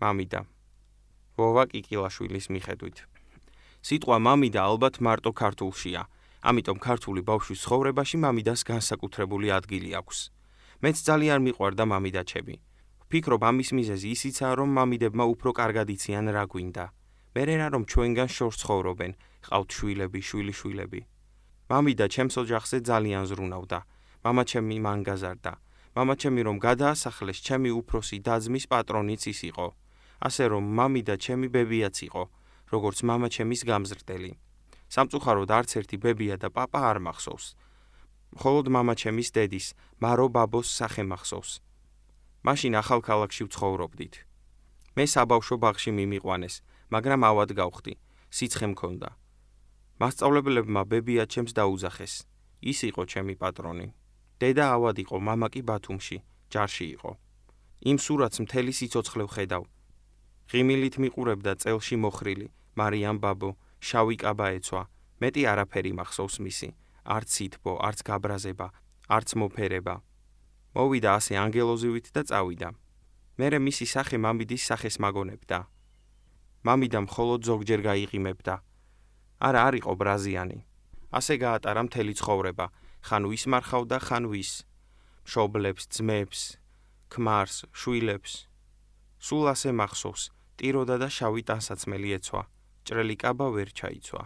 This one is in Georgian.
მამიდა. ვოვა კიკილაშვილის მიხედვით. სიტყვა მამიდა ალბათ მარტო ქართულშია, ამიტომ ქართული ბავშვის ცხოვრებაში მამიდას განსაკუთრებული ადგილი აქვს. მეც ძალიან მიყვარდა მამიდაჩები. ვფიქრობ ამის მიზეზი ისიცაა, რომ მამიდებმა უფრო კარგად იციან რა გვინდა. მერე რა რომ ჩვენგან შორს ცხოვრობენ, ყავთ შვილები, შვილიშვილები. მამიდა ჩემს ოჯახზე ძალიან ზრუნავდა. მამაჩემი მან გაზარდა. მამაჩემი რომ გადაასახლეს, ჩემი უფროსი და-ძმის პატრონიც ის იყო. ასე რომ მამიდა ჩემი ბებიაც იყო, როგორც მამაჩემის გამზრდელი. სამწუხაროდ არც ერთი ბებია და პაპა არ მახსოვს. მხოლოდ მამაჩემის დედის, მარო ბაბოს სახე მახსოვს. მაშინ ახალქალაქში ვცხოვრობდით. მე საბავშვო ბაღში მიმიყვანეს, მაგრამ ავად გავხდი, სიცხე მქონდა. მასწავლებლებმა ბებია ჩემს დაუძახეს. ის იყო ჩემი პატრონი. დედა ავად იყო, მამა კი ბათუმში, ჯარში იყო. იმ სურათს მთელი სიცოცხლე ვხედავ. ღიმილით მიყურებდა წელში მოხრილი, მარიამ ბაბო, შავი კაბა ეცვა, მეტი არაფერი მახსოვს მისი, არც სითბო, არც გაბრაზება, არც მოფერება. მოვიდა ასე ანგელოზივით და წავიდა. მერე მისი სახე მამიდის სახეს მაგონებდა. მამიდა მხოლოდ ზოგჯერ გაიღიმებდა. არა არ იყო ბრაზიანი. ასე გაატარა მთელი ცხოვრება, ხან ვისმარხავდა, ხან ვის. მშობლებს, ძმებს, ქმარს, შვილებს. სულ ასე მახსოვს, ტიროდა და შავი ტანსაცმელი ეცვა, ჭრელი კაბა ვერ ჩაიცვა.